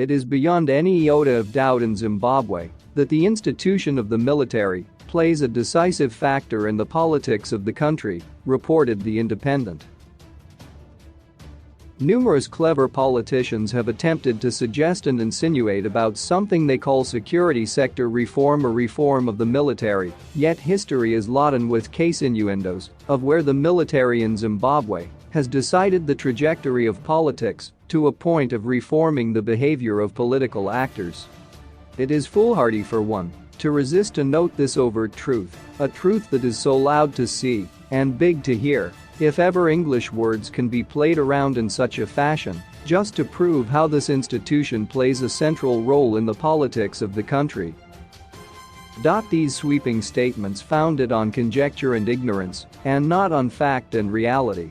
It is beyond any iota of doubt in Zimbabwe that the institution of the military plays a decisive factor in the politics of the country, reported The Independent. Numerous clever politicians have attempted to suggest and insinuate about something they call security sector reform or reform of the military, yet history is laden with case innuendos of where the military in Zimbabwe has decided the trajectory of politics to a point of reforming the behavior of political actors. It is foolhardy for one to resist to note this overt truth, a truth that is so loud to see and big to hear, if ever English words can be played around in such a fashion, just to prove how this institution plays a central role in the politics of the country. These sweeping statements founded on conjecture and ignorance, and not on fact and reality.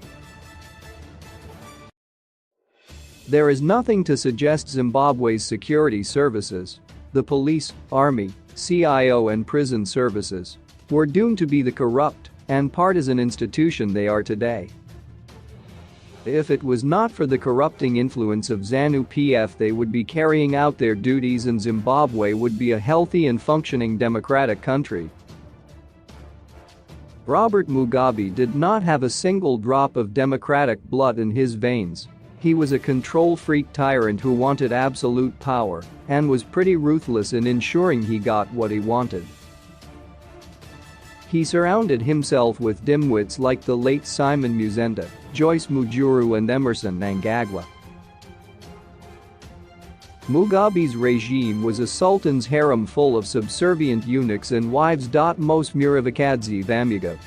There is nothing to suggest Zimbabwe's security services, the police, army, CIO and prison services, were doomed to be the corrupt and partisan institution they are today. If it was not for the corrupting influence of Zanu PF, they would be carrying out their duties and Zimbabwe would be a healthy and functioning democratic country. Robert Mugabe did not have a single drop of democratic blood in his veins. He was a control freak tyrant who wanted absolute power and was pretty ruthless in ensuring he got what he wanted. He surrounded himself with dimwits like the late Simon Musenda, Joyce Mujuru and Emerson Mnangagwa. Mugabe's regime was a sultan's harem full of subservient eunuchs and wives. Most Murivakadzi Vamigo.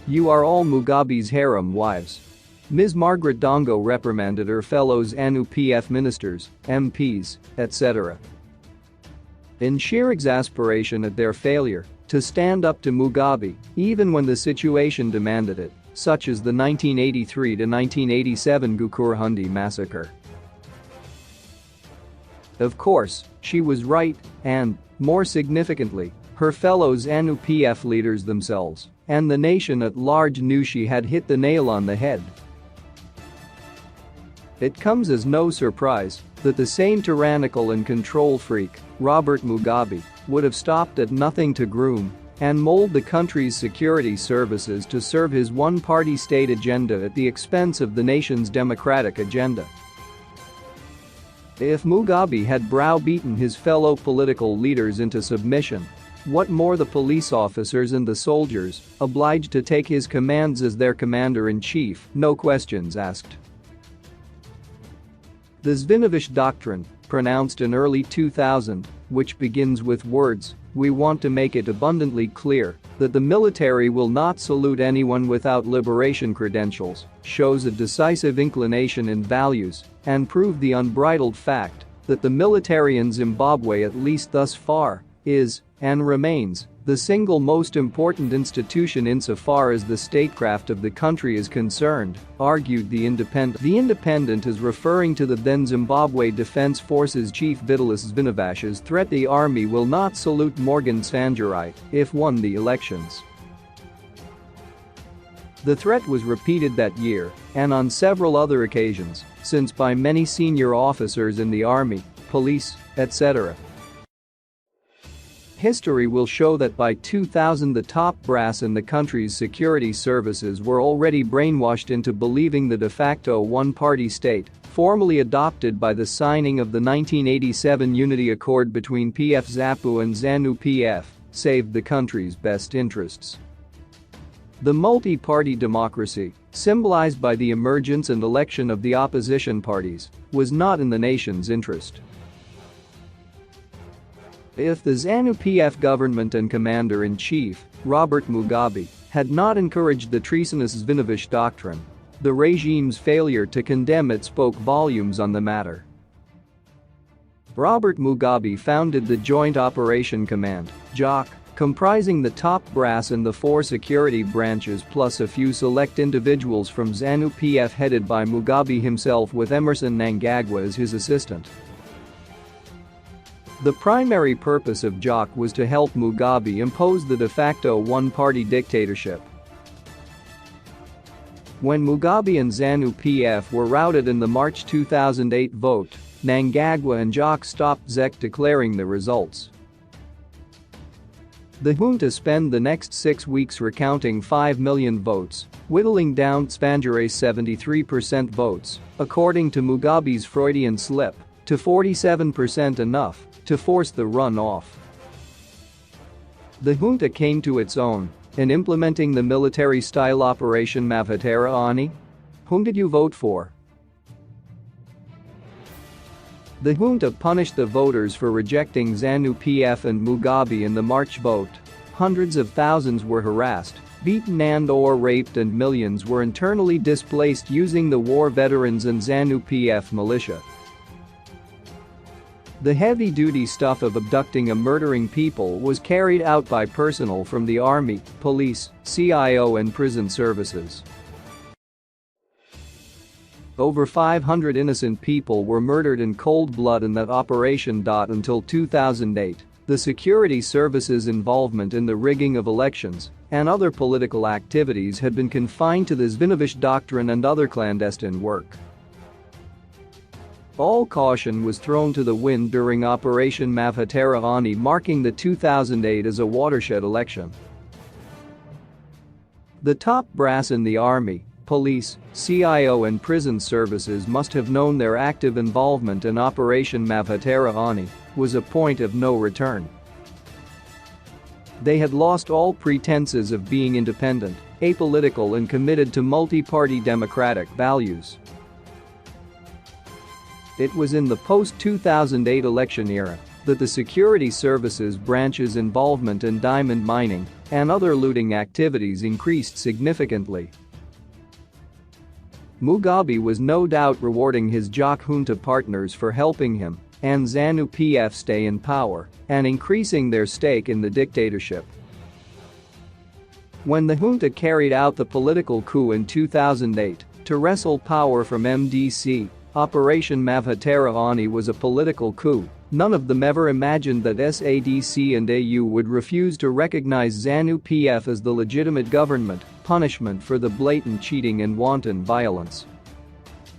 You are all Mugabe's harem wives. Ms. Margaret Dongo reprimanded her fellow Zanu PF ministers, MPs, etc. in sheer exasperation at their failure to stand up to Mugabe, even when the situation demanded it, such as the 1983 to 1987 Gukurhundi massacre. Of course, she was right, and, more significantly, her fellow Zanu PF leaders themselves and the nation at large knew she had hit the nail on the head. It comes as no surprise that the same tyrannical and control freak, Robert Mugabe, would have stopped at nothing to groom and mold the country's security services to serve his one-party state agenda at the expense of the nation's democratic agenda. If Mugabe had browbeaten his fellow political leaders into submission, what more the police officers and the soldiers, obliged to take his commands as their commander-in-chief, no questions asked. The Zvinovish Doctrine, pronounced in early 2000, which begins with words, "We want to make it abundantly clear that the military will not salute anyone without liberation credentials," shows a decisive inclination in values and proved the unbridled fact that the military in Zimbabwe, at least thus far, is, and remains, the single most important institution insofar as the statecraft of the country is concerned, argued The Independent. The Independent is referring to the then Zimbabwe Defense Forces Chief Vitalis Zvinovash's threat the army will not salute Morgan Tsvangirai if won the elections. The threat was repeated that year and on several other occasions since by many senior officers in the army, police, etc. History will show that by 2000 the top brass in the country's security services were already brainwashed into believing the de facto one-party state, formally adopted by the signing of the 1987 Unity Accord between PF ZAPU and Zanu PF, saved the country's best interests. The multi-party democracy, symbolized by the emergence and election of the opposition parties, was not in the nation's interest. If the Zanu PF government and commander-in-chief, Robert Mugabe, had not encouraged the treasonous Zvinovish Doctrine, the regime's failure to condemn it spoke volumes on the matter. Robert Mugabe founded the Joint Operation Command, JOC, comprising the top brass in the four security branches plus a few select individuals from Zanu PF headed by Mugabe himself with Emerson Mnangagwa as his assistant. The primary purpose of JOC was to help Mugabe impose the de facto one-party dictatorship. When Mugabe and Zanu PF were routed in the March 2008 vote, Mnangagwa and Jock stopped ZEC declaring the results. The junta spent the next 6 weeks recounting 5 million votes, whittling down Tsvangirei's 73% votes, according to Mugabe's Freudian slip, to 47%, enough to force the run-off. The junta came to its own in implementing the military-style Operation Mavhatera Ani. Whom did you vote for? The junta punished the voters for rejecting Zanu PF and Mugabe in the March vote. Hundreds of thousands were harassed, beaten and/or raped, and millions were internally displaced using the war veterans and Zanu PF militia. The heavy-duty stuff of abducting and murdering people was carried out by personnel from the army, police, CIO and prison services. Over 500 innocent people were murdered in cold blood in that operation. Until 2008, the security services' involvement in the rigging of elections and other political activities had been confined to the Zvinovich doctrine and other clandestine work. All caution was thrown to the wind during Operation Mavhatera Ani, marking the 2008 as a watershed election. The top brass in the army, police, CIO and prison services must have known their active involvement in Operation Mavhatera Ani was a point of no return. They had lost all pretenses of being independent, apolitical and committed to multi-party democratic values. It was in the post-2008 election era that the security services branch's involvement in diamond mining and other looting activities increased significantly. Mugabe was no doubt rewarding his Jock junta partners for helping him and Zanu PF stay in power and increasing their stake in the dictatorship. When the junta carried out the political coup in 2008 to wrestle power from MDC, Operation Mavhatera Ani was a political coup. None of them ever imagined that SADC and AU would refuse to recognize Zanu PF as the legitimate government, punishment for the blatant cheating and wanton violence.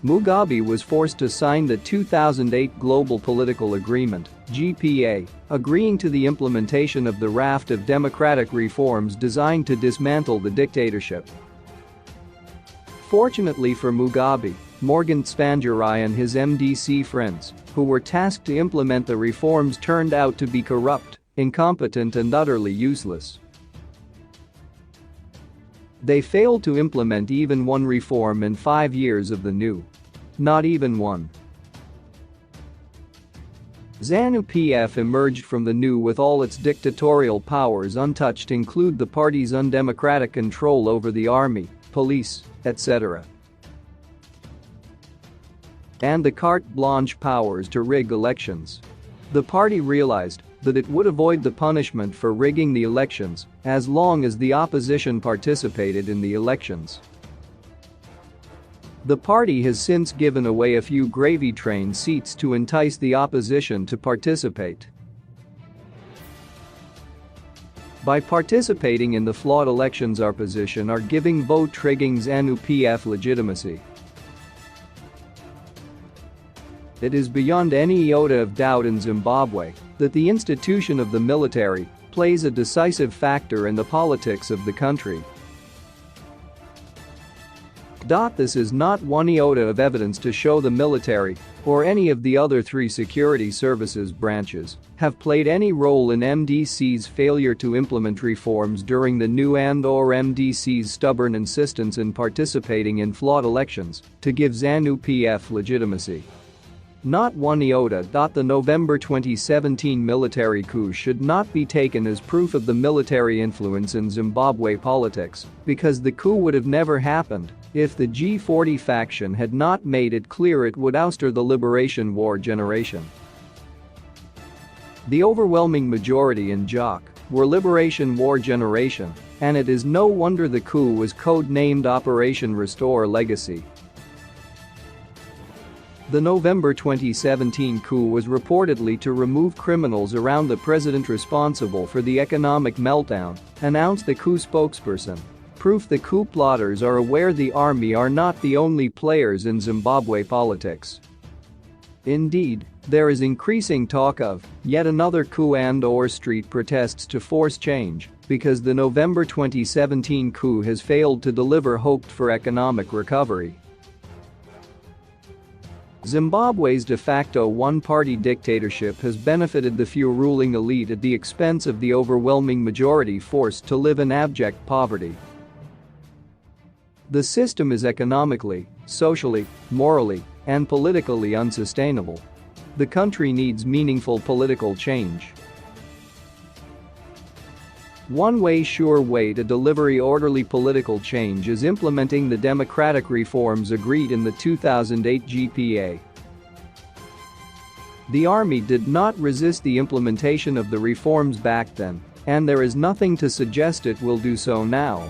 Mugabe was forced to sign the 2008 Global Political Agreement (GPA), agreeing to the implementation of the raft of democratic reforms designed to dismantle the dictatorship. Fortunately for Mugabe, Morgan Tsvangirai and his MDC friends, who were tasked to implement the reforms, turned out to be corrupt, incompetent and utterly useless. They failed to implement even one reform in 5 years of the new. Not even one. Zanu PF emerged from the new with all its dictatorial powers untouched, include the party's undemocratic control over the army, police, etc. and the carte blanche powers to rig elections. The party realized that it would avoid the punishment for rigging the elections as long as the opposition participated in the elections. The party has since given away a few gravy train seats to entice the opposition to participate. By participating in the flawed elections, our opposition are giving vote-rigging Zanu PF legitimacy. It is beyond any iota of doubt in Zimbabwe that the institution of the military plays a decisive factor in the politics of the country. This is not one iota of evidence to show the military or any of the other 3 security services branches have played any role in MDC's failure to implement reforms during the new and/or MDC's stubborn insistence in participating in flawed elections to give Zanu PF legitimacy. Not one iota. The November 2017 military coup should not be taken as proof of the military influence in Zimbabwe politics, because the coup would have never happened if the G40 faction had not made it clear it would oust the Liberation War generation. The overwhelming majority in Jock were Liberation War generation, and it is no wonder the coup was code-named Operation Restore Legacy. The November 2017 coup was reportedly to remove criminals around the president responsible for the economic meltdown, announced the coup spokesperson. Proof the coup plotters are aware the army are not the only players in Zimbabwe politics. Indeed, there is increasing talk of yet another coup and/or street protests to force change because the November 2017 coup has failed to deliver hoped-for economic recovery. Zimbabwe's de facto one-party dictatorship has benefited the few ruling elite at the expense of the overwhelming majority forced to live in abject poverty. The system is economically, socially, morally, and politically unsustainable. The country needs meaningful political change. One sure way to deliver orderly political change is implementing the democratic reforms agreed in the 2008 GPA. The army did not resist the implementation of the reforms back then, and there is nothing to suggest it will do so now.